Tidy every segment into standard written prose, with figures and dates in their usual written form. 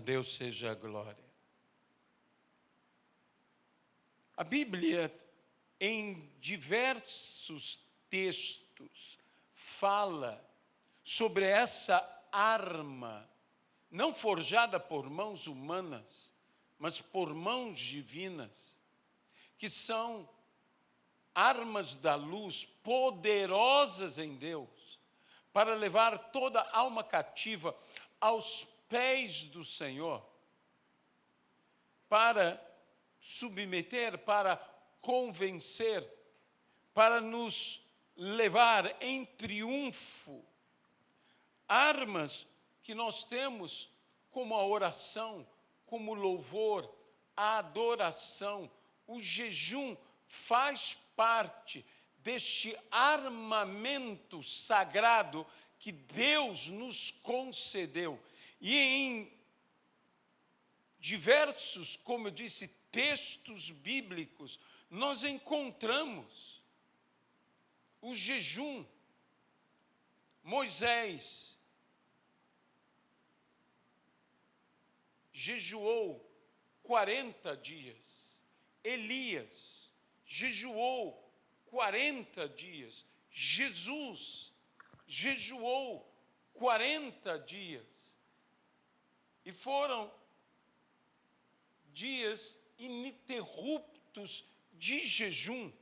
A Deus seja a glória. A Bíblia, em diversos textos, fala sobre essa arma, não forjada por mãos humanas, mas por mãos divinas, que são armas da luz poderosas em Deus, para levar toda alma cativa aos pés do Senhor, para submeter, para convencer, para nos levar em triunfo. Armas que nós temos como a oração, como o louvor, a adoração, o jejum faz parte deste armamento sagrado que Deus nos concedeu. E em diversos, como eu disse, textos bíblicos, nós encontramos o jejum. Moisés jejuou 40 dias. Elias jejuou 40 dias. Jesus jejuou 40 dias. E foram dias ininterruptos de jejum,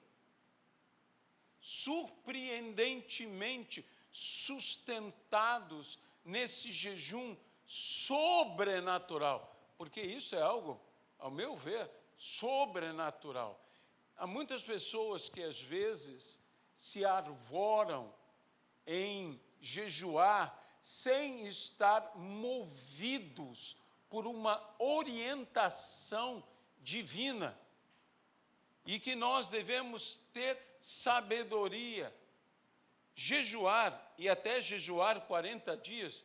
surpreendentemente sustentados nesse jejum sobrenatural, porque isso é algo, ao meu ver, sobrenatural. Há muitas pessoas que às vezes se arvoram em jejuar sem estar movidos por uma orientação divina, e que nós devemos ter sabedoria. Jejuar, e até jejuar 40 dias,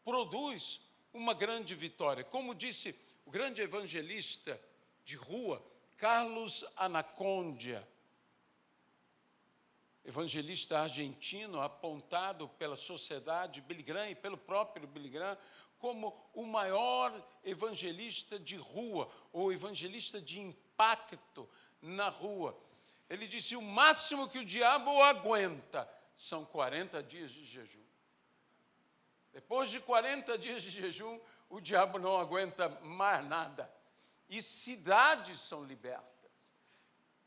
produz uma grande vitória. Como disse o grande evangelista de rua, Carlos Anacondia, evangelista argentino, apontado pela sociedade Billy Graham e pelo próprio Billy Graham como o maior evangelista de rua, ou evangelista de impacto na rua. Ele disse: o máximo que o diabo aguenta são 40 dias de jejum. Depois de 40 dias de jejum, o diabo não aguenta mais nada. E cidades são libertas,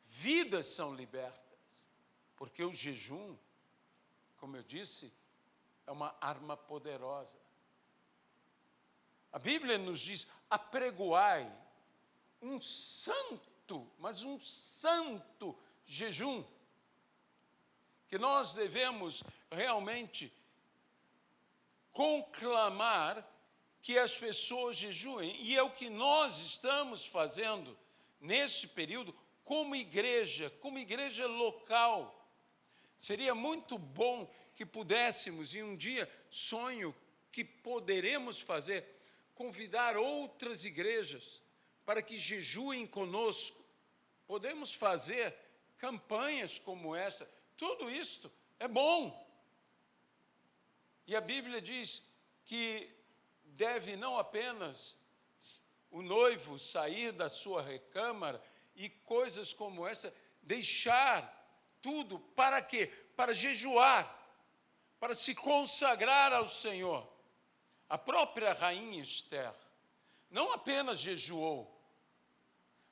vidas são libertas, porque o jejum, como eu disse, é uma arma poderosa. A Bíblia nos diz: apregoai um santo, mas um santo jejum, que nós devemos realmente conclamar que as pessoas jejuem, e é o que nós estamos fazendo nesse período como igreja local. Seria muito bom que pudéssemos, e um dia sonho que poderemos fazer, convidar outras igrejas para que jejuem conosco. Podemos fazer campanhas como essa. Tudo isto é bom. E a Bíblia diz que deve não apenas o noivo sair da sua recâmara e coisas como essa, deixar tudo para quê? Para jejuar, para se consagrar ao Senhor. A própria rainha Esther não apenas jejuou,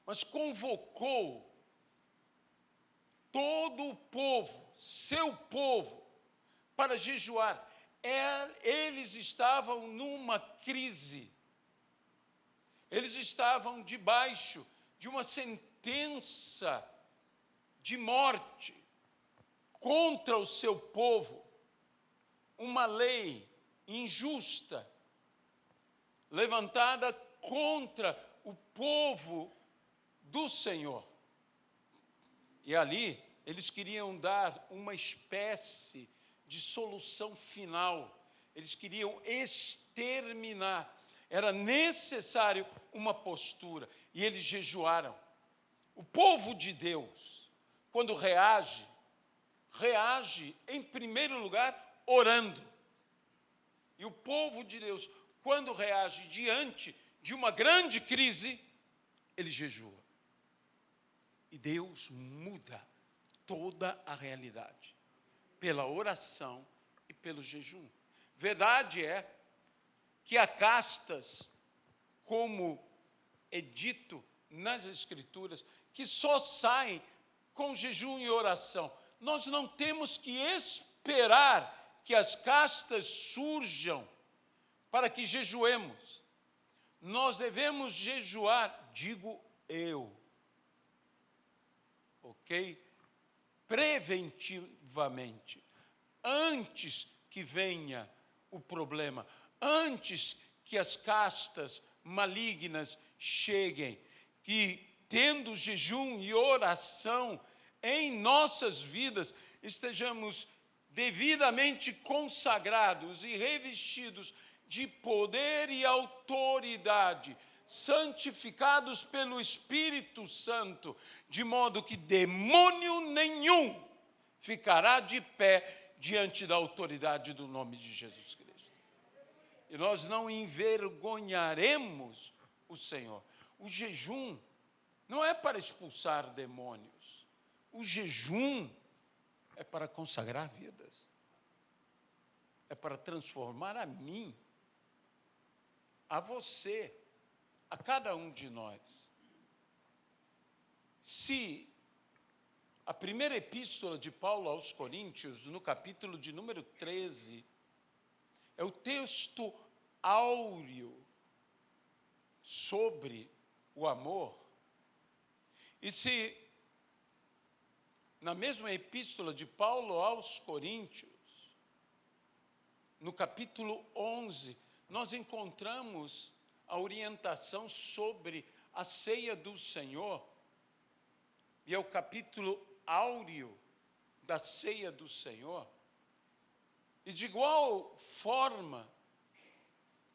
mas convocou todo o povo, seu povo, para jejuar. Eles estavam numa crise, eles estavam debaixo de uma sentença de morte contra o seu povo, uma lei injusta, levantada contra o povo do Senhor. E ali eles queriam dar uma espécie de solução final, eles queriam exterminar, era necessário uma postura, e eles jejuaram. O povo de Deus, quando reage em primeiro lugar orando. E o povo de Deus, quando reage diante de uma grande crise, ele jejua. E Deus muda toda a realidade, pela oração e pelo jejum. Verdade é que há castas, como é dito nas Escrituras, que só saem com jejum e oração. Nós não temos que esperar que as castas surjam para que jejuemos. Nós devemos jejuar, digo eu, ok? Preventivamente, antes que venha o problema, antes que as castas malignas cheguem, que tendo jejum e oração em nossas vidas, estejamos devidamente consagrados e revestidos de poder e autoridade, santificados pelo Espírito Santo, de modo que demônio nenhum ficará de pé diante da autoridade do nome de Jesus Cristo. E nós não envergonharemos o Senhor. O jejum não é para expulsar demônios. O jejum é para consagrar vidas. É para transformar a mim, a você, a cada um de nós. Se a primeira epístola de Paulo aos Coríntios, no capítulo de número 13, é o texto áureo sobre o amor, e se na mesma epístola de Paulo aos Coríntios, no capítulo 11, nós encontramos a orientação sobre a ceia do Senhor, e é o capítulo áureo da ceia do Senhor. E de igual forma,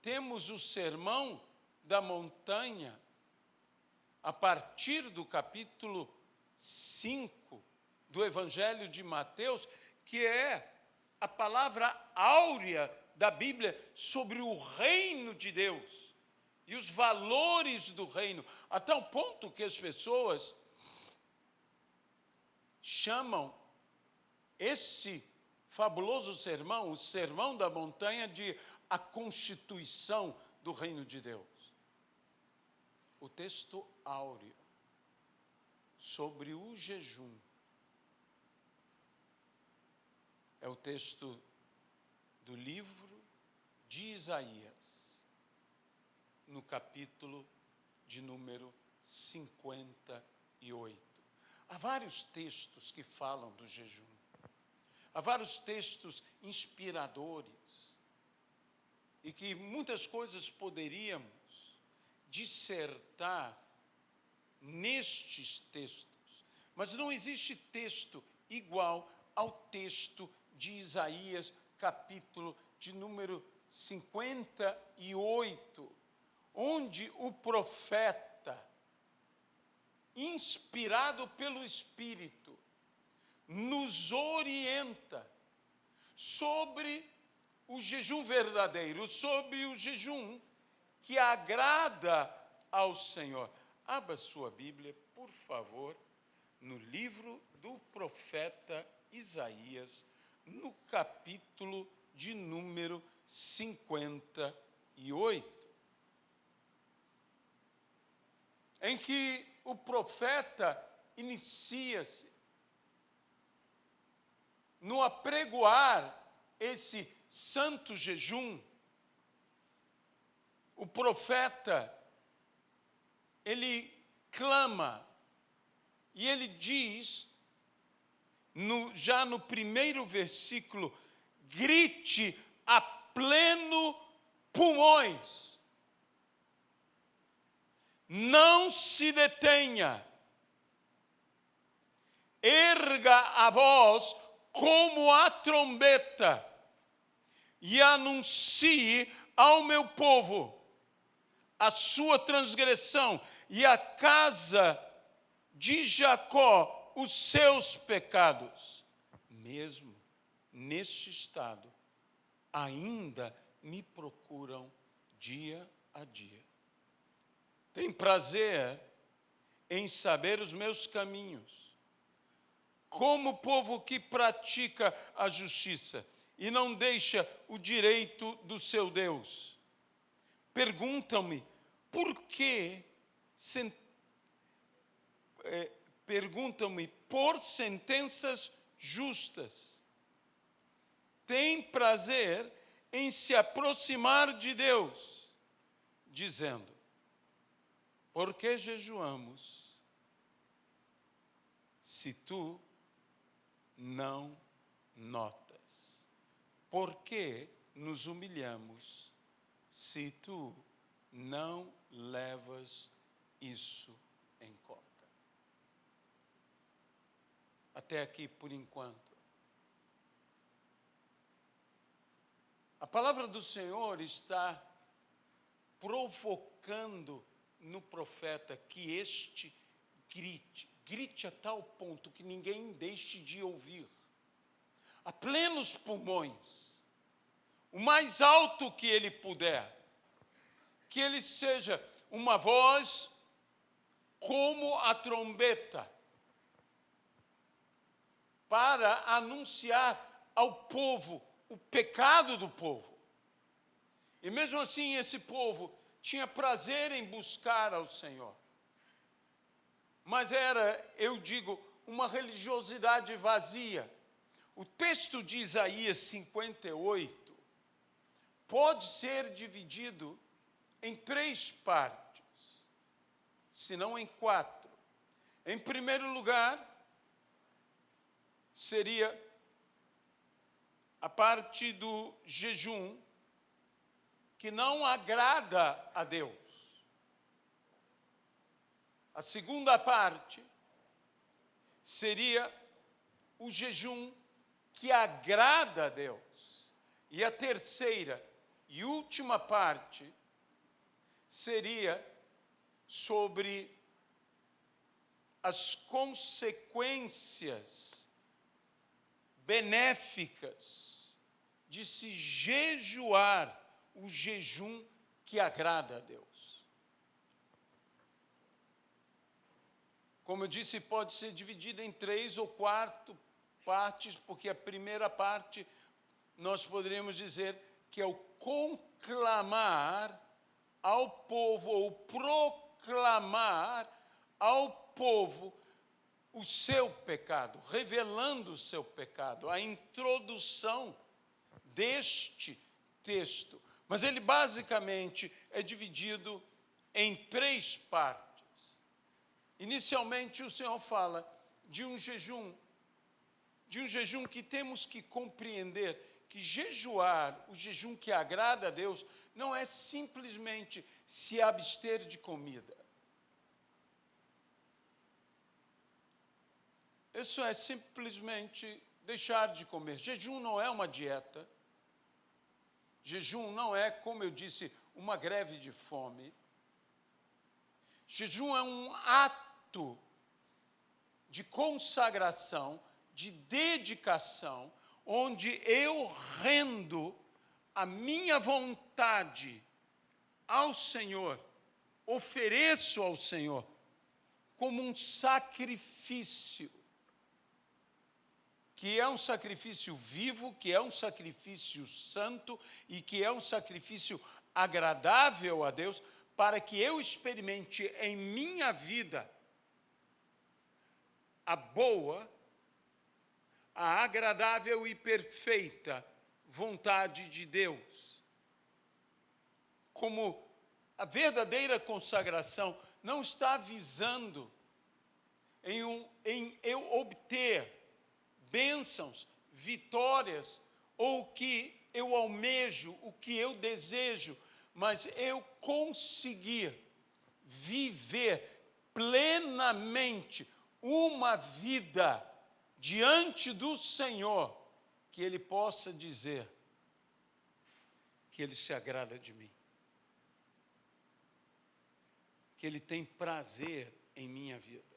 temos o sermão da montanha, a partir do capítulo 5 do Evangelho de Mateus, que é a palavra áurea da Bíblia sobre o reino de Deus e os valores do reino, a tal ponto que as pessoas chamam esse fabuloso sermão, o Sermão da Montanha, de a constituição do reino de Deus. O texto áureo sobre o jejum é o texto do livro de Isaías, no capítulo de número 58. Há vários textos que falam do jejum. Há vários textos inspiradores e que muitas coisas poderíamos dissertar nestes textos, mas não existe texto igual ao texto de Isaías, capítulo de número 58, onde o profeta, inspirado pelo Espírito, nos orienta sobre o jejum verdadeiro, sobre o jejum que agrada ao Senhor. Abra sua Bíblia, por favor, no livro do profeta Isaías, no capítulo de número 58, em que o profeta inicia-se no apregoar esse santo jejum. O profeta, ele clama, e ele diz, já no primeiro versículo, grite a pleno pulmões, não se detenha, erga a voz como a trombeta e anuncie ao meu povo a sua transgressão e à casa de Jacó os seus pecados. Mesmo neste estado, ainda me procuram dia a dia. Tem prazer em saber os meus caminhos, como o povo que pratica a justiça e não deixa o direito do seu Deus. Perguntam-me, por que perguntam-me por sentenças justas. Tem prazer em se aproximar de Deus, dizendo, por que jejuamos se tu não notas? Por que nos humilhamos se tu não levas isso em conta? Até aqui por enquanto. A palavra do Senhor está provocando no profeta que este grite a tal ponto que ninguém deixe de ouvir, a plenos pulmões, o mais alto que ele puder, que ele seja uma voz como a trombeta, para anunciar ao povo o pecado do povo. E mesmo assim esse povo tinha prazer em buscar ao Senhor. Mas era, eu digo, uma religiosidade vazia. O texto de Isaías 58 pode ser dividido em 3 partes, se não em 4. Em primeiro lugar, seria a parte do jejum que não agrada a Deus. A segunda parte seria o jejum que agrada a Deus. E a terceira e última parte seria sobre as consequências benéficas de se jejuar, o jejum que agrada a Deus. Como eu disse, pode ser dividido em 3 ou 4 partes, porque a primeira parte nós poderíamos dizer que é o conclamar ao povo, ou proclamar ao povo o seu pecado, revelando o seu pecado, a introdução deste texto. Mas ele basicamente é dividido em 3 partes. Inicialmente o Senhor fala de um jejum que temos que compreender que jejuar, o jejum que agrada a Deus, não é simplesmente se abster de comida. Isso é simplesmente deixar de comer. Jejum não é uma dieta. Jejum não é, como eu disse, uma greve de fome. Jejum é um ato de consagração, de dedicação, onde eu rendo a minha vontade ao Senhor, ofereço ao Senhor como um sacrifício, que é um sacrifício vivo, que é um sacrifício santo e que é um sacrifício agradável a Deus, para que eu experimente em minha vida a boa, a agradável e perfeita vontade de Deus. Como a verdadeira consagração não está visando em eu obter bênçãos, vitórias, ou o que eu almejo, o que eu desejo, mas eu conseguir viver plenamente uma vida diante do Senhor, que Ele possa dizer que Ele se agrada de mim, que Ele tem prazer em minha vida.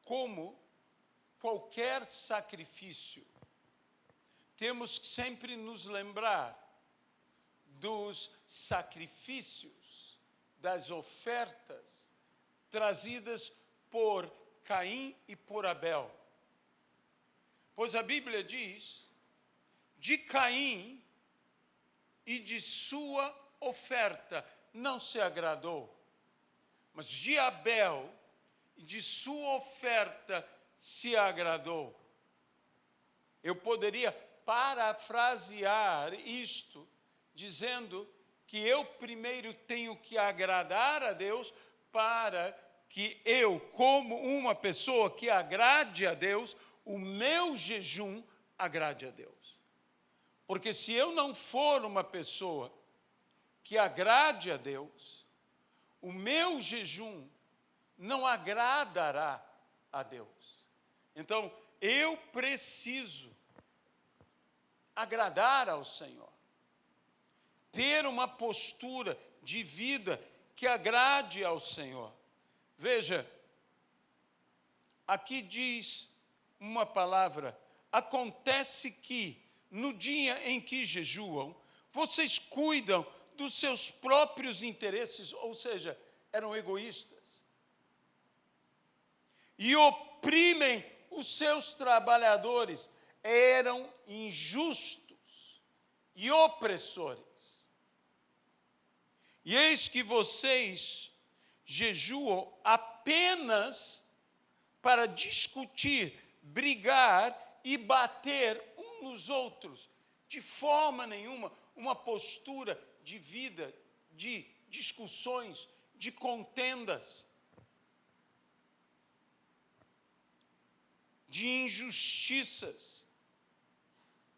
Como qualquer sacrifício, temos que sempre nos lembrar dos sacrifícios, das ofertas trazidas por Caim e por Abel. Pois a Bíblia diz, de Caim e de sua oferta não se agradou, mas de Abel e de sua oferta se agradou. Eu poderia parafrasear isto, dizendo que eu primeiro tenho que agradar a Deus para que eu, como uma pessoa que agrade a Deus, o meu jejum agrade a Deus. Porque se eu não for uma pessoa que agrade a Deus, o meu jejum não agradará a Deus. Então, eu preciso agradar ao Senhor, ter uma postura de vida que agrade ao Senhor. Veja, aqui diz uma palavra: acontece que no dia em que jejuam, vocês cuidam dos seus próprios interesses, ou seja, eram egoístas, e oprimem os seus trabalhadores, eram injustos e opressores. E eis que vocês jejuam apenas para discutir, brigar e bater uns nos outros, de forma nenhuma uma postura de vida, de discussões, de contendas, de injustiças,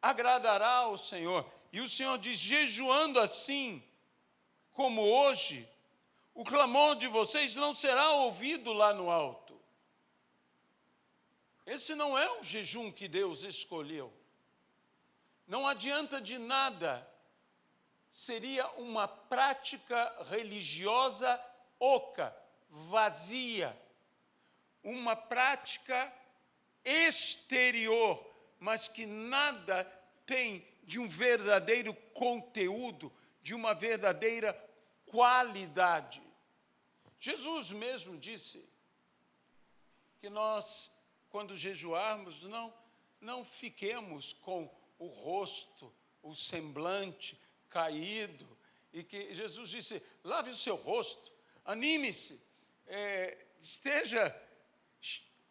agradará ao Senhor. E o Senhor diz, jejuando assim, como hoje, o clamor de vocês não será ouvido lá no alto. Esse não é o jejum que Deus escolheu. Não adianta de nada, seria uma prática religiosa oca, vazia, uma prática exterior, mas que nada tem de um verdadeiro conteúdo, de uma verdadeira qualidade. Jesus mesmo disse que nós, quando jejuarmos, não fiquemos com o rosto, o semblante caído, e que Jesus disse, lave o seu rosto, anime-se, esteja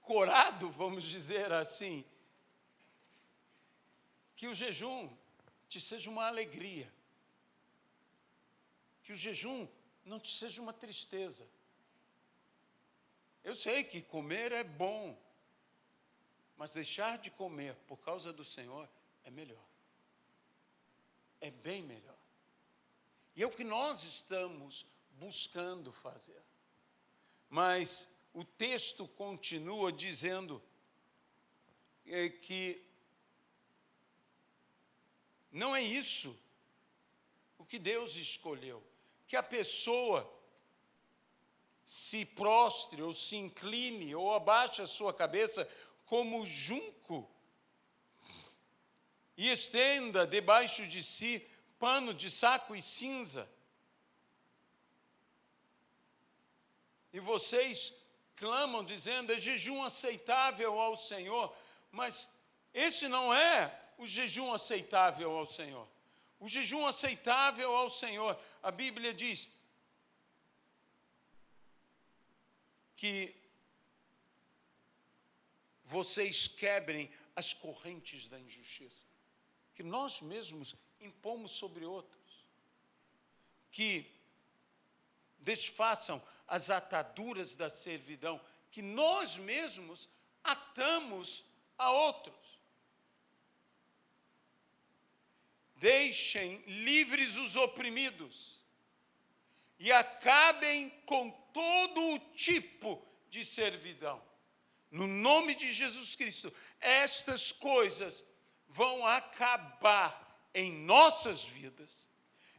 corado, vamos dizer assim, que o jejum te seja uma alegria, que o jejum não te seja uma tristeza. Eu sei que comer é bom, mas deixar de comer por causa do Senhor é melhor. É bem melhor. E é o que nós estamos buscando fazer. Mas o texto continua dizendo que não é isso o que Deus escolheu. Que a pessoa se prostre, ou se incline, ou abaixe a sua cabeça como junco, e estenda debaixo de si pano de saco e cinza. E vocês clamam dizendo, é jejum aceitável ao Senhor, mas esse não é o jejum aceitável ao Senhor. O jejum aceitável ao Senhor, a Bíblia diz que vocês quebrem as correntes da injustiça, que nós mesmos impomos sobre outros, que desfaçam as ataduras da servidão, que nós mesmos atamos a outros. Deixem livres os oprimidos e acabem com todo o tipo de servidão. No nome de Jesus Cristo, estas coisas vão acabar em nossas vidas.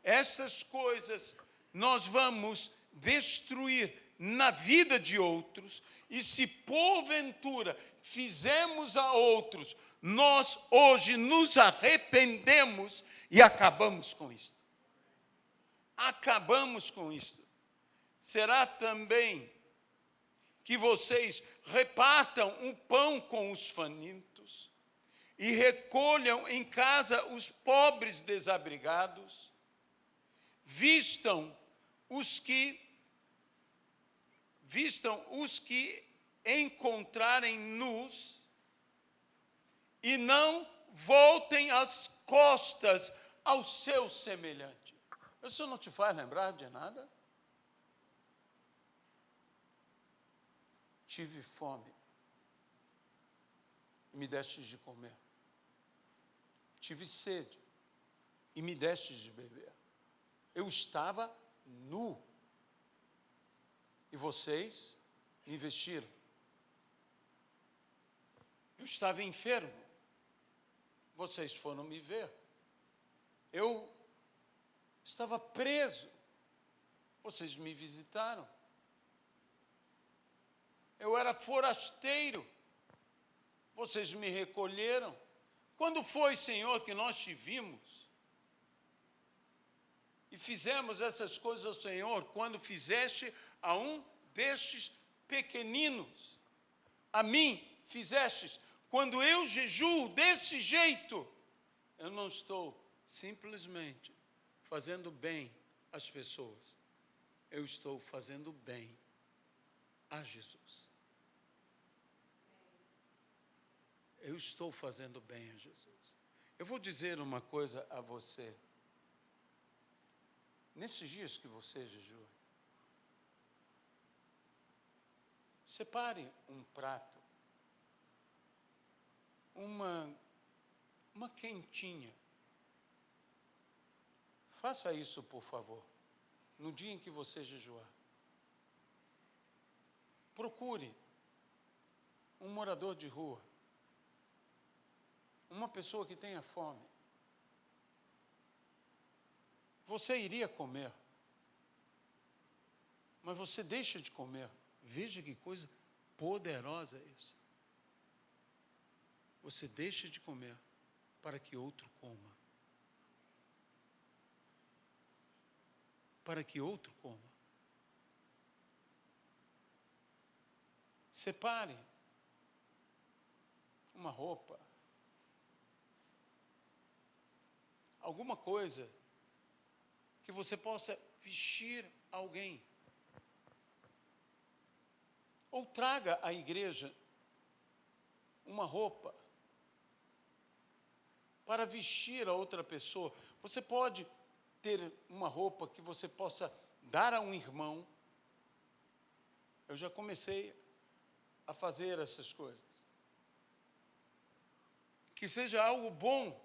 Estas coisas nós vamos destruir na vida de outros, e se porventura fizemos a outros, nós hoje nos arrependemos e acabamos com isso. acabamos com isto. Será também que vocês repartam o pão com os famintos e recolham em casa os pobres desabrigados, vistam os que encontrarem nus e não voltem as costas ao seu semelhante. Isso não te faz lembrar de nada? Tive fome e me destes de comer. Tive sede e me destes de beber. Eu estava nu e vocês me vestiram. Eu estava enfermo, vocês foram me ver. Eu estava preso, vocês me visitaram. Eu era forasteiro, vocês me recolheram. Quando foi, Senhor, que nós te vimos? E fizemos essas coisas ao Senhor, quando fizeste a um destes pequeninos. A mim fizestes. Quando eu jejuo desse jeito, eu não estou simplesmente fazendo bem às pessoas. Eu estou fazendo bem a Jesus. Eu estou fazendo bem a Jesus. Eu vou dizer uma coisa a você. Nesses dias que você jejua, separe um prato, uma quentinha. Faça isso, por favor, no dia em que você jejuar. Procure um morador de rua, uma pessoa que tenha fome. Você iria comer, mas você deixa de comer. Veja que coisa poderosa é isso. Você deixa de comer para que outro coma. Para que outro coma. Separe uma roupa, alguma coisa que você possa vestir alguém. Ou traga à igreja uma roupa para vestir a outra pessoa. Você pode ter uma roupa que você possa dar a um irmão. Eu já comecei a fazer essas coisas. Que seja algo bom,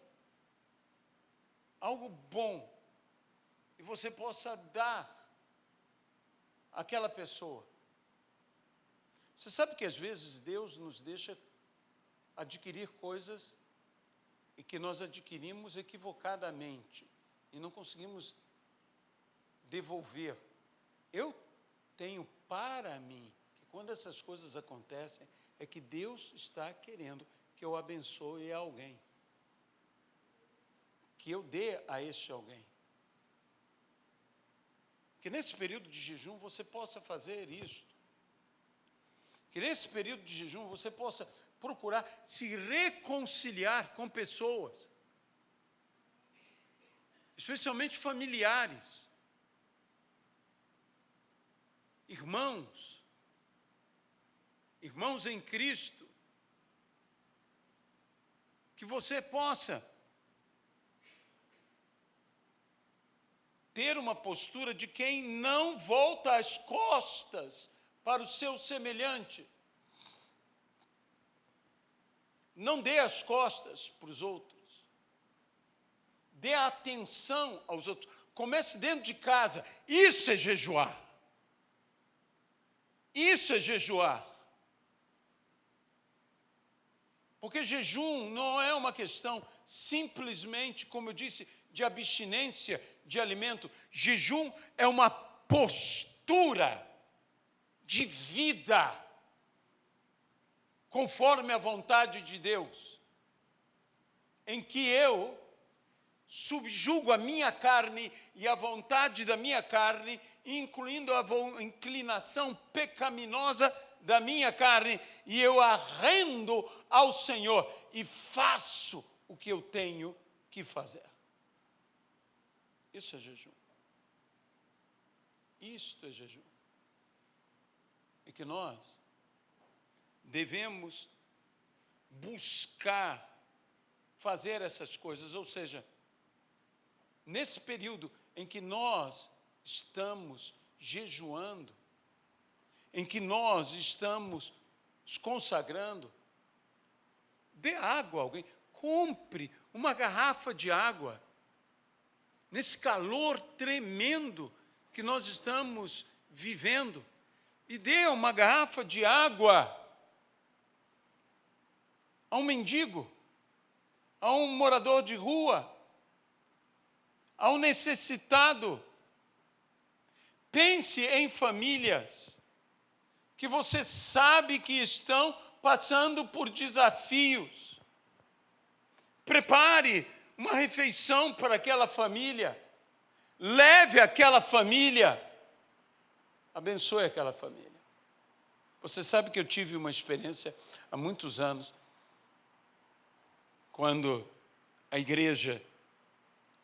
e você possa dar àquela pessoa. Você sabe que às vezes Deus nos deixa adquirir coisas e que nós adquirimos equivocadamente e não conseguimos devolver. Eu tenho para mim que quando essas coisas acontecem é que Deus está querendo que eu abençoe alguém, que eu dê a este alguém. Que nesse período de jejum você possa fazer isto. Que nesse período de jejum você possa procurar se reconciliar com pessoas, especialmente familiares, irmãos em Cristo, que você possa ter uma postura de quem não volta as costas para o seu semelhante. Não dê as costas para os outros. Dê atenção aos outros. Comece dentro de casa. Isso é jejuar. Isso é jejuar. Porque jejum não é uma questão simplesmente, como eu disse, de abstinência de alimento. Jejum é uma postura de vida conforme a vontade de Deus, em que eu subjugo a minha carne e a vontade da minha carne, incluindo a inclinação pecaminosa da minha carne, e eu arrendo ao Senhor e faço o que eu tenho que fazer. Isso é jejum. Isto é jejum. E que nós devemos buscar fazer essas coisas, ou seja, nesse período em que nós estamos jejuando, em que nós estamos nos consagrando, dê água a alguém, compre uma garrafa de água, nesse calor tremendo que nós estamos vivendo, e dê uma garrafa de água a um mendigo, a um morador de rua, a um necessitado. Pense em famílias que você sabe que estão passando por desafios. Prepare uma refeição para aquela família. Leve aquela família. Abençoe aquela família. Você sabe que eu tive uma experiência há muitos anos, quando a igreja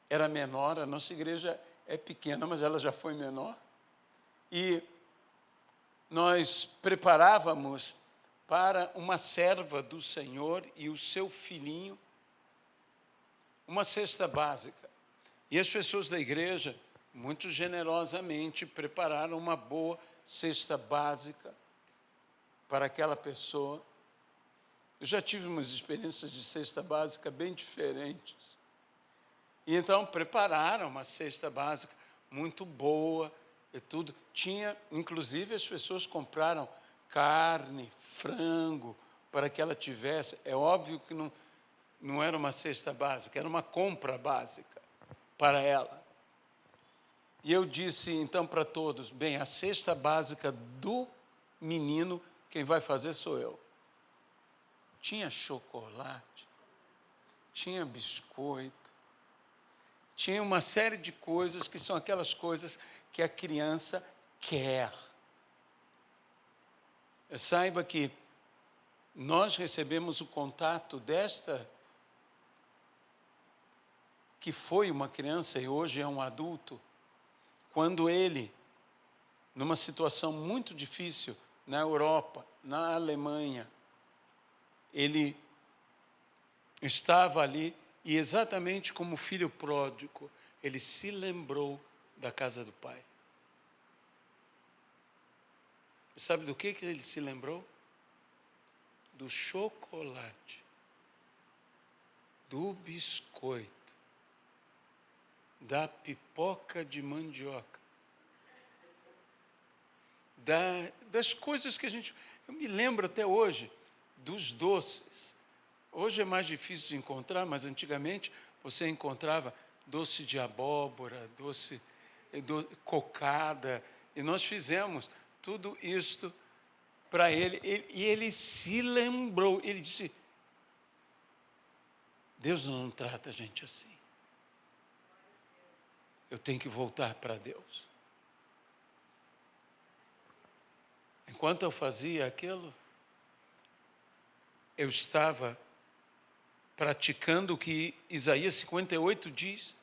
era menor. A nossa igreja é pequena, mas ela já foi menor. E nós preparávamos para uma serva do Senhor e o seu filhinho uma cesta básica. E as pessoas da igreja, muito generosamente, prepararam uma boa cesta básica para aquela pessoa. Eu já tive umas experiências de cesta básica bem diferentes. E então prepararam uma cesta básica muito boa e tudo. Tinha, inclusive, as pessoas compraram carne, frango, para que ela tivesse. É óbvio que não era uma cesta básica, era uma compra básica para ela. E eu disse então para todos: bem, a cesta básica do menino, quem vai fazer sou eu. Tinha chocolate, tinha biscoito, tinha uma série de coisas que são aquelas coisas que a criança quer. Saiba que nós recebemos o contato desta, que foi uma criança e hoje é um adulto, quando ele, numa situação muito difícil na Europa, na Alemanha, ele estava ali e, exatamente como filho pródigo, ele se lembrou da casa do pai. E sabe do que ele se lembrou? Do chocolate, do biscoito, da pipoca de mandioca, das coisas que a gente... Eu me lembro até hoje dos doces. Hoje é mais difícil de encontrar, mas antigamente você encontrava doce de abóbora, cocada, e nós fizemos tudo isto para ele, e ele se lembrou, ele disse: Deus não trata a gente assim. Eu tenho que voltar para Deus. Enquanto eu fazia aquilo, eu estava praticando o que Isaías 58 diz,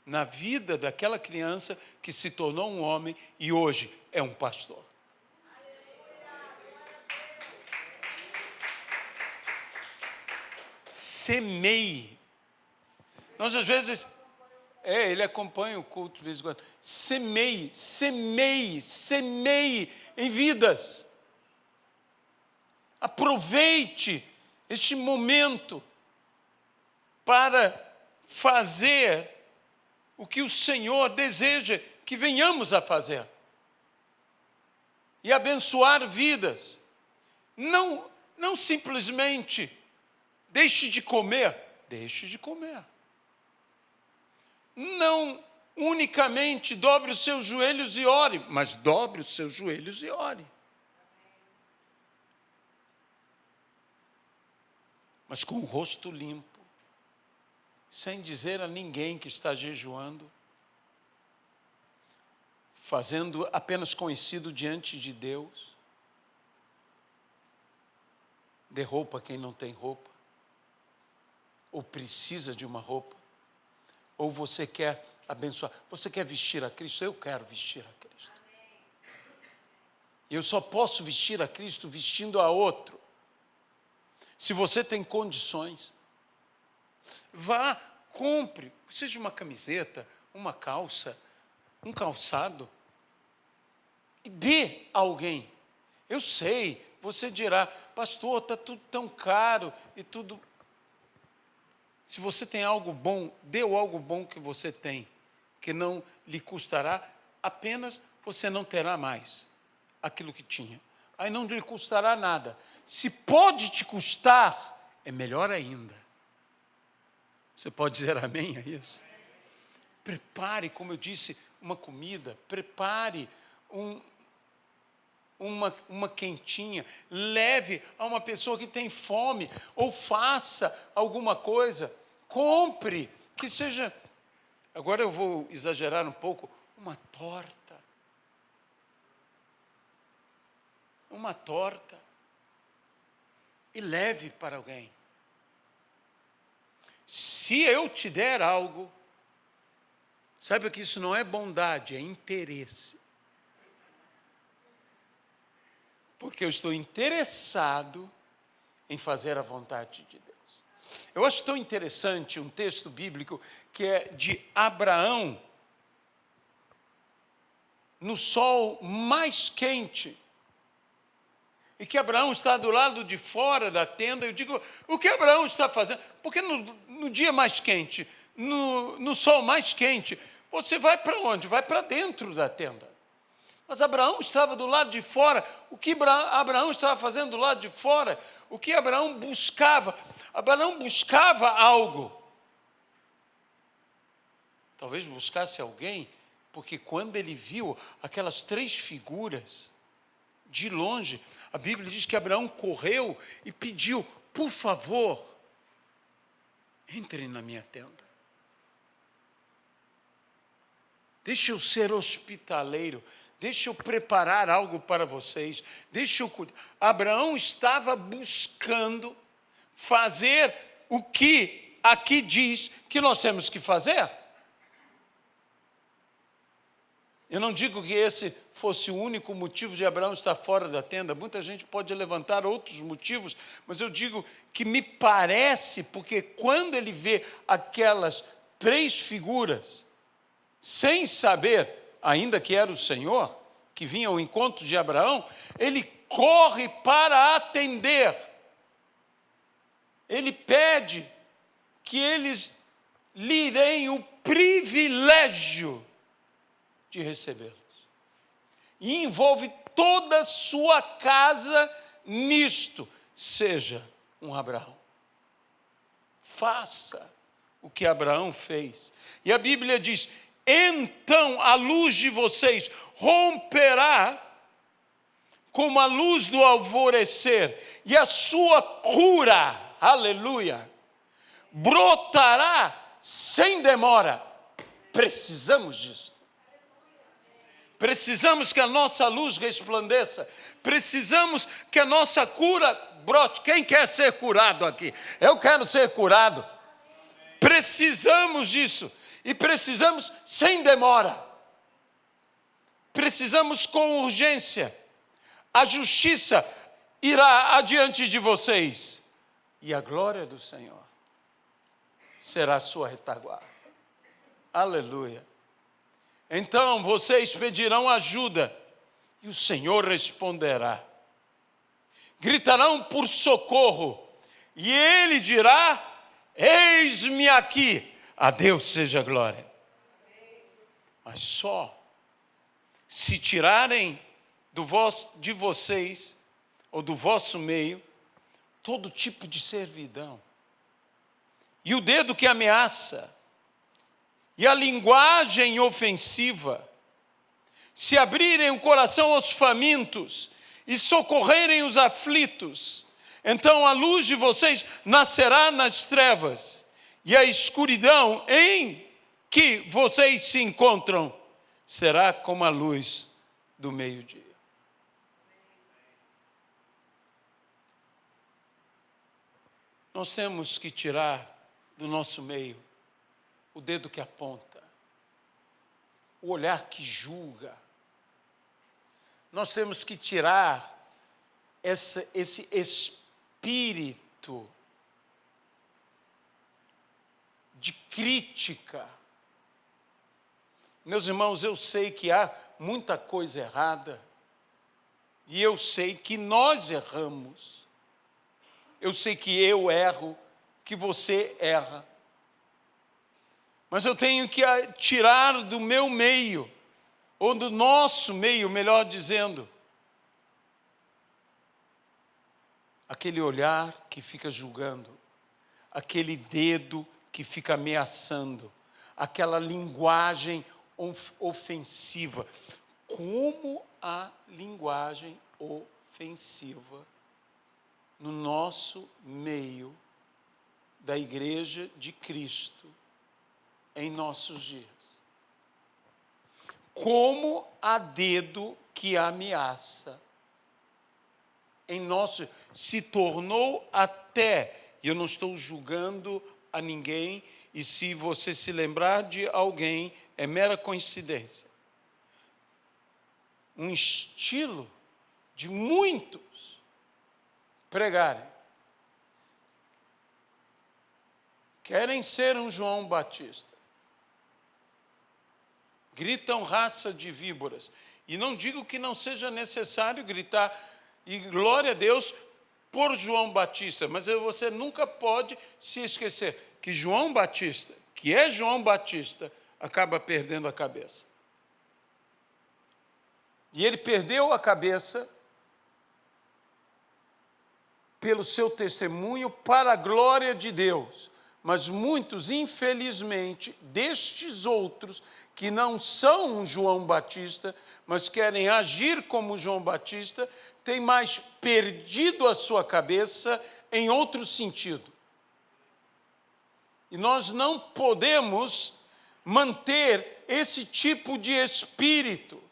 na vida daquela criança que se tornou um homem e hoje é um pastor. Semeie. Nós às vezes... ele acompanha o culto de vez em quando. Semeie, semeie, semeie em vidas. Aproveite este momento para fazer o que o Senhor deseja que venhamos a fazer. E abençoar vidas. Não simplesmente deixe de comer. Deixe de comer. Não unicamente dobre os seus joelhos e ore, mas dobre os seus joelhos e ore. Mas com o rosto limpo, sem dizer a ninguém que está jejuando, fazendo apenas conhecido diante de Deus. Dê roupa a quem não tem roupa, ou precisa de uma roupa, ou você quer abençoar, você quer vestir a Cristo? Eu quero vestir a Cristo. Eu só posso vestir a Cristo vestindo a outro. Se você tem condições, vá, compre, seja uma camiseta, uma calça, um calçado, e dê a alguém. Eu sei, você dirá, pastor, está tudo tão caro e tudo. Se você tem algo bom, dê o algo bom que você tem, que não lhe custará, apenas você não terá mais aquilo que tinha. Aí não lhe custará nada. Se pode te custar, é melhor ainda. Você pode dizer amém a isso? Prepare, como eu disse, uma comida, prepare uma quentinha, leve a uma pessoa que tem fome, ou faça alguma coisa, compre, que seja, agora eu vou exagerar um pouco, uma torta, e leve para alguém. Se eu te der algo, saiba que isso não é bondade, é interesse. Porque eu estou interessado em fazer a vontade de Deus. Eu acho tão interessante um texto bíblico que é de Abraão, no sol mais quente, e que Abraão está do lado de fora da tenda. Eu digo, o que Abraão está fazendo? Porque no dia mais quente, no sol mais quente, você vai para onde? Vai para dentro da tenda. Mas Abraão estava do lado de fora. O que Abraão estava fazendo do lado de fora? O que Abraão buscava? Abraão buscava algo. Talvez buscasse alguém, porque quando ele viu aquelas 3 figuras, de longe, a Bíblia diz que Abraão correu e pediu, por favor, entrem na minha tenda. Deixa eu ser hospitaleiro, deixa eu preparar algo para vocês, deixa eu cuidar. Abraão estava buscando fazer o que aqui diz que nós temos que fazer. Eu não digo que esse fosse o único motivo de Abraão estar fora da tenda. Muita gente pode levantar outros motivos, mas eu digo que me parece, porque quando ele vê aquelas 3 figuras, sem saber ainda que era o Senhor, que vinha ao encontro de Abraão, ele corre para atender. Ele pede que eles lhe deem o privilégio de recebê-los. E envolve toda a sua casa nisto. Seja um Abraão. Faça o que Abraão fez. E a Bíblia diz, então a luz de vocês romperá como a luz do alvorecer, e a sua cura, aleluia, brotará sem demora. Precisamos disso. Precisamos que a nossa luz resplandeça. Precisamos que a nossa cura brote. Quem quer ser curado aqui? Eu quero ser curado. Precisamos disso. E precisamos sem demora. Precisamos com urgência. A justiça irá adiante de vocês. E a glória do Senhor será a sua retaguarda. Aleluia. Então vocês pedirão ajuda, e o Senhor responderá. Gritarão por socorro, e Ele dirá, eis-me aqui, a Deus seja glória. Mas só se tirarem de vocês, ou do vosso meio, todo tipo de servidão, e o dedo que ameaça, e a linguagem ofensiva, se abrirem o coração aos famintos e socorrerem os aflitos, então a luz de vocês nascerá nas trevas e a escuridão em que vocês se encontram será como a luz do meio-dia. Nós temos que tirar do nosso meio o dedo que aponta, o olhar que julga. Nós temos que tirar esse espírito de crítica. Meus irmãos, eu sei que há muita coisa errada, e eu sei que nós erramos. Eu sei que eu erro, que você erra. Mas eu tenho que tirar do meu meio, ou do nosso meio, melhor dizendo, aquele olhar que fica julgando, aquele dedo que fica ameaçando, aquela linguagem ofensiva. Como a linguagem ofensiva no nosso meio da Igreja de Cristo em nossos dias. Como há dedo que ameaça em nosso, se tornou até, e eu não estou julgando a ninguém, e se você se lembrar de alguém, é mera coincidência. Um estilo de muitos pregarem. Querem ser um João Batista. Gritam raça de víboras. E não digo que não seja necessário gritar, e glória a Deus por João Batista, mas você nunca pode se esquecer que João Batista, que é João Batista, acaba perdendo a cabeça. E ele perdeu a cabeça pelo seu testemunho para a glória de Deus. Mas muitos, infelizmente, destes outros, que não são um João Batista, mas querem agir como João Batista, têm mais perdido a sua cabeça em outro sentido. E nós não podemos manter esse tipo de espírito.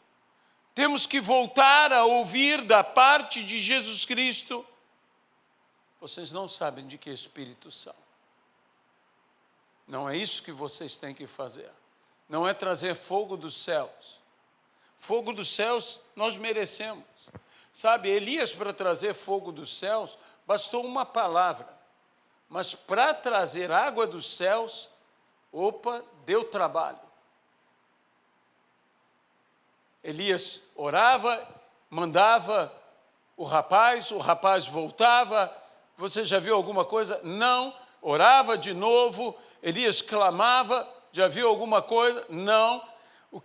Temos que voltar a ouvir da parte de Jesus Cristo. Vocês não sabem de que espírito são. Não é isso que vocês têm que fazer. Não é trazer fogo dos céus. Fogo dos céus nós merecemos. Sabe, Elias, para trazer fogo dos céus, bastou uma palavra. Mas para trazer água dos céus, deu trabalho. Elias orava, mandava o rapaz voltava. Você já viu alguma coisa? Não. Orava de novo, Elias clamava, já viu alguma coisa? Não. O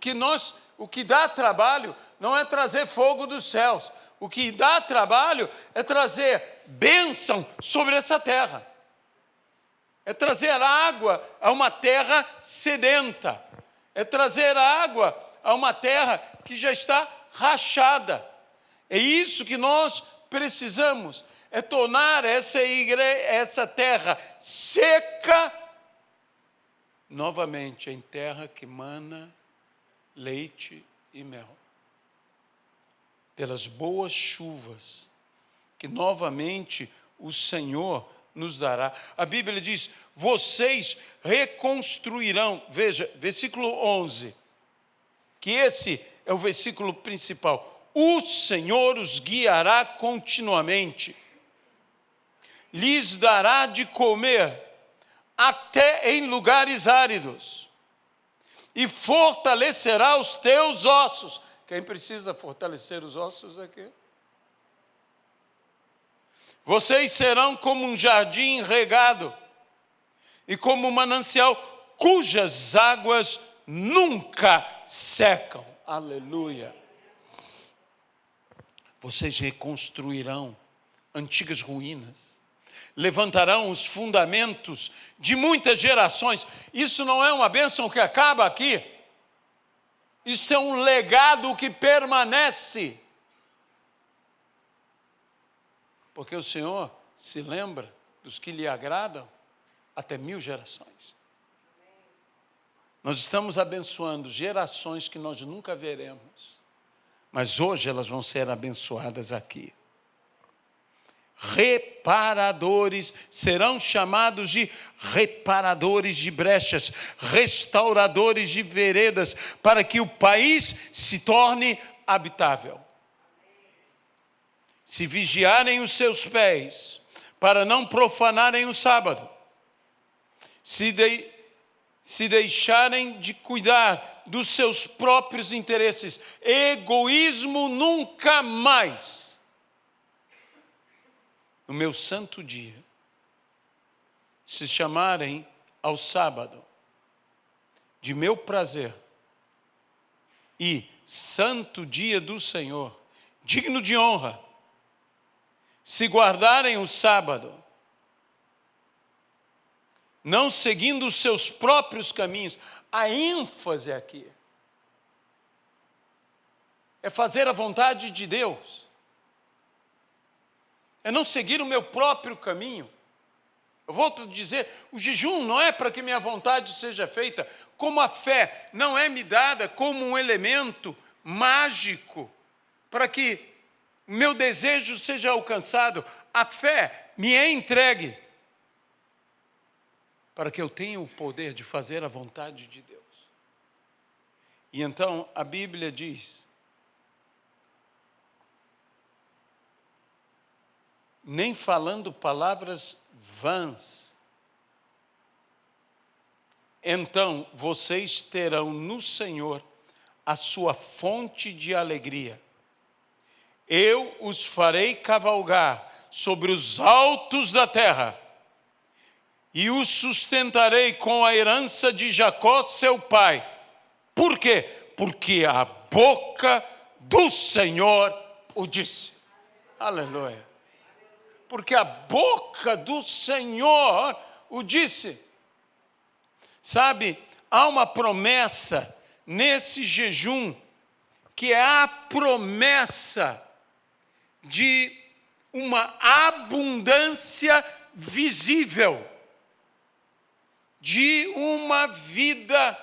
que dá trabalho não é trazer fogo dos céus. O que dá trabalho é trazer bênção sobre essa terra. É trazer água a uma terra sedenta. É trazer água a uma terra que já está rachada. É isso que nós precisamos. É tornar essa terra seca novamente em terra que mana leite e mel. Pelas boas chuvas que novamente o Senhor nos dará. A Bíblia diz, vocês reconstruirão. Veja, versículo 11, que esse é o versículo principal. O Senhor os guiará continuamente, lhes dará de comer até em lugares áridos, e fortalecerá os teus ossos. Quem precisa fortalecer os ossos aqui? Vocês serão como um jardim regado, e como um manancial cujas águas nunca secam. Aleluia. Vocês reconstruirão antigas ruínas, levantarão os fundamentos de muitas gerações. Isso não é uma bênção que acaba aqui. Isso é um legado que permanece. Porque o Senhor se lembra dos que lhe agradam. até 1000 gerações. Nós estamos abençoando gerações que nós nunca veremos, mas hoje elas vão ser abençoadas aqui. Reparadores, serão chamados de reparadores de brechas, restauradores de veredas, para que o país se torne habitável. Se vigiarem os seus pés, para não profanarem o sábado, se deixarem de cuidar dos seus próprios interesses, egoísmo nunca mais. No meu santo dia, se chamarem ao sábado de meu prazer e santo dia do Senhor, digno de honra, se guardarem o sábado, não seguindo os seus próprios caminhos, a ênfase aqui é fazer a vontade de Deus. É não seguir o meu próprio caminho. Eu volto a dizer, o jejum não é para que minha vontade seja feita, como a fé não é me dada como um elemento mágico para que o meu desejo seja alcançado. A fé me é entregue para que eu tenha o poder de fazer a vontade de Deus. E então a Bíblia diz: nem falando palavras vãs, então vocês terão no Senhor a sua fonte de alegria. Eu os farei cavalgar sobre os altos da terra e os sustentarei com a herança de Jacó, seu pai. Por quê? Porque a boca do Senhor o disse. Aleluia. Porque a boca do Senhor o disse. Sabe, há uma promessa nesse jejum, que é a promessa de uma abundância visível, de uma vida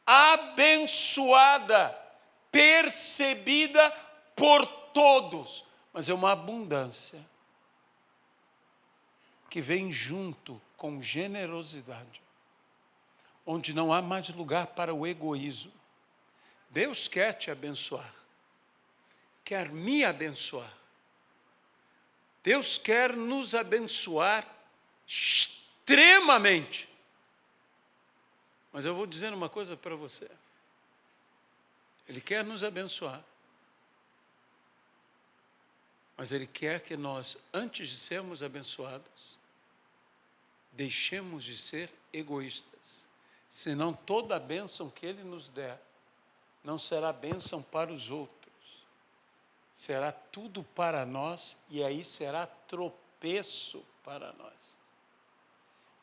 abençoada, percebida por todos, mas é uma abundância que vem junto com generosidade, onde não há mais lugar para o egoísmo. Deus quer te abençoar, quer me abençoar. Deus quer nos abençoar extremamente. Mas eu vou dizer uma coisa para você. Ele quer nos abençoar. Mas Ele quer que nós, antes de sermos abençoados, deixemos de ser egoístas. Senão toda a bênção que Ele nos der não será bênção para os outros. Será tudo para nós e aí será tropeço para nós.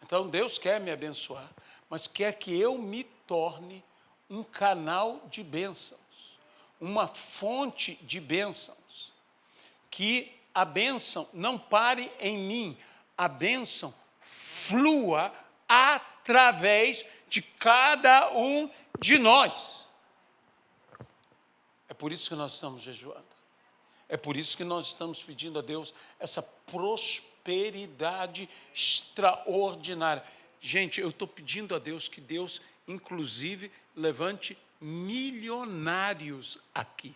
Então Deus quer me abençoar, mas quer que eu me torne um canal de bênçãos, uma fonte de bênçãos. Que a bênção não pare em mim, a bênção flua através de cada um de nós. É por isso que nós estamos jejuando. É por isso que nós estamos pedindo a Deus essa prosperidade extraordinária. Gente, eu estou pedindo a Deus que Deus, inclusive, levante milionários aqui.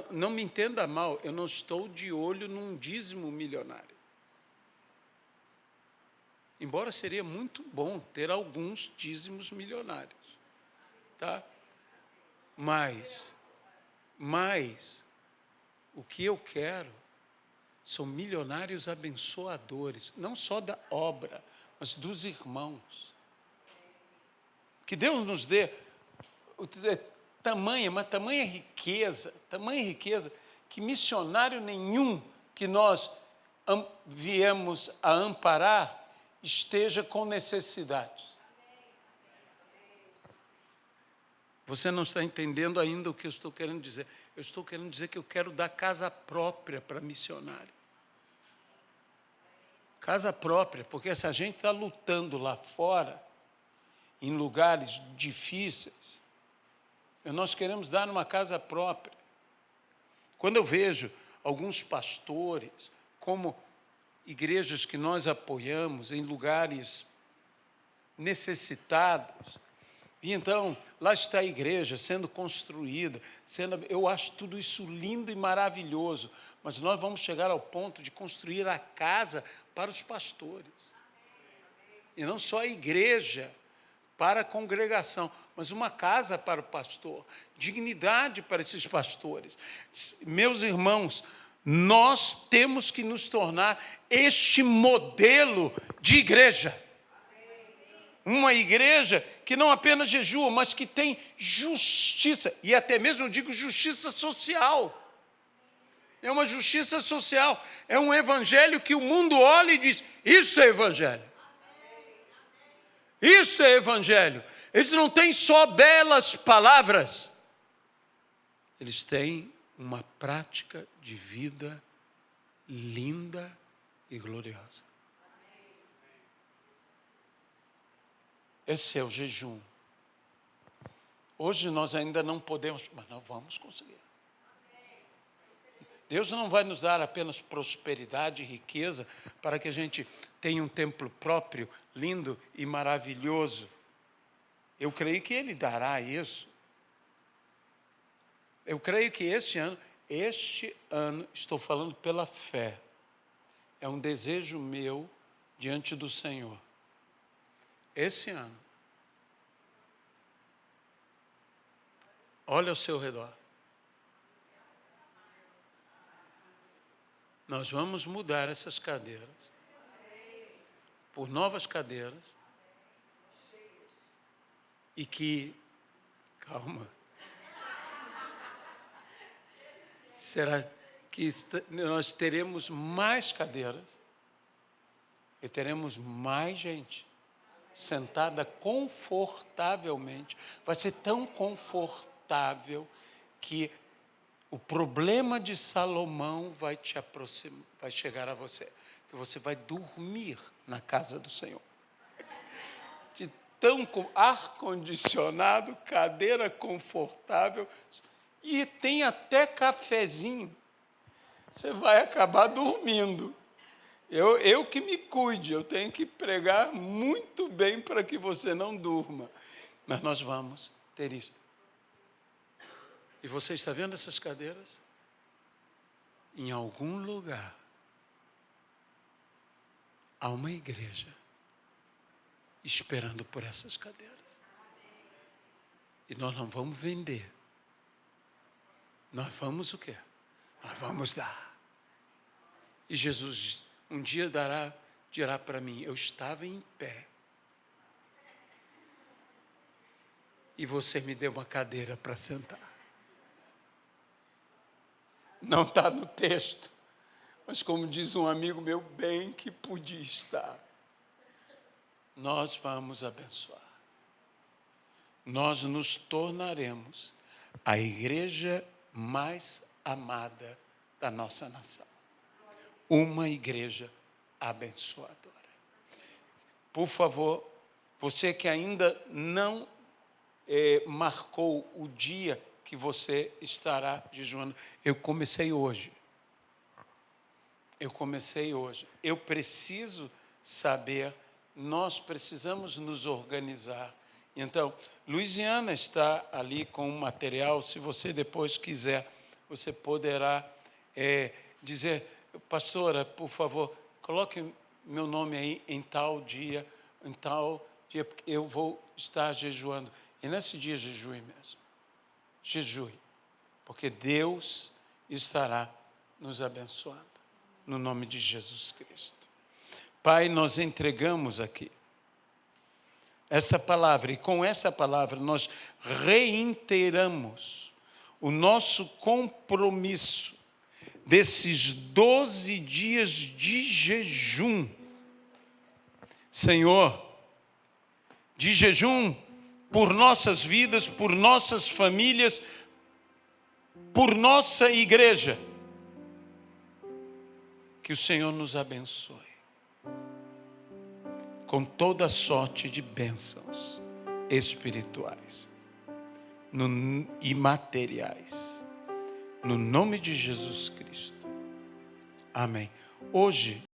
Não me entenda mal, eu não estou de olho num dízimo milionário. Embora seria muito bom ter alguns dízimos milionários, tá? Mas o que eu quero são milionários abençoadores, não só da obra, mas dos irmãos. Que Deus nos dê tamanha riqueza, que missionário nenhum que nós viemos a amparar esteja com necessidades. Você não está entendendo ainda o que eu estou querendo dizer. Eu estou querendo dizer que eu quero dar casa própria para missionário. Casa própria, porque essa gente está lutando lá fora, em lugares difíceis. E nós queremos dar uma casa própria. Quando eu vejo alguns pastores, como igrejas que nós apoiamos em lugares necessitados, e então lá está a igreja sendo construída, eu acho tudo isso lindo e maravilhoso, mas nós vamos chegar ao ponto de construir a casa para os pastores. E não só a igreja para a congregação, mas uma casa para o pastor, dignidade para esses pastores. Meus irmãos, nós temos que nos tornar este modelo de igreja. Uma igreja que não apenas jejua, mas que tem justiça, e até mesmo eu digo justiça social. É uma justiça social, é um evangelho que o mundo olha e diz, isso é evangelho. Isso é evangelho. Eles não têm só belas palavras, eles têm uma prática de vida linda e gloriosa. Esse é o jejum. Hoje nós ainda não podemos, mas nós vamos conseguir. Deus não vai nos dar apenas prosperidade e riqueza para que a gente tenha um templo próprio, lindo e maravilhoso. Eu creio que Ele dará isso. Eu creio que este ano, estou falando pela fé, é um desejo meu diante do Senhor. Esse ano, olha ao seu redor. Nós vamos mudar essas cadeiras por novas cadeiras e que, calma, será que nós teremos mais cadeiras e teremos mais gente sentada confortavelmente. Vai ser tão confortável que o problema de Salomão vai te aproximar, vai chegar a você, que você vai dormir na casa do Senhor. De tão ar-condicionado, cadeira confortável, e tem até cafezinho. Você vai acabar dormindo. Eu que me cuide, eu tenho que pregar muito bem para que você não durma. Mas nós vamos ter isso. E você está vendo essas cadeiras? Em algum lugar há uma igreja esperando por essas cadeiras. E nós não vamos vender. Nós vamos o quê? Nós vamos dar. E Jesus um dia dirá para mim, eu estava em pé. E você me deu uma cadeira para sentar. Não está no texto, mas como diz um amigo meu, bem que podia estar. Nós vamos abençoar. Nós nos tornaremos a igreja mais amada da nossa nação. Uma igreja abençoadora. Por favor, você que ainda não marcou o dia que você estará jejuando, eu comecei hoje. Eu preciso saber, nós precisamos nos organizar. Então, Luiziana está ali com um material, se você depois quiser, você poderá dizer, pastora, por favor, coloque meu nome aí em tal dia, porque eu vou estar jejuando. E nesse dia jejue mesmo. Jejue, porque Deus estará nos abençoando, no nome de Jesus Cristo. Pai, nós entregamos aqui essa palavra, e com essa palavra nós reiteramos o nosso compromisso desses 12 dias de jejum. Senhor, de jejum por nossas vidas, por nossas famílias, por nossa igreja. Que o Senhor nos abençoe. com toda sorte de bênçãos espirituais e materiais, no nome de Jesus Cristo. Amém. Hoje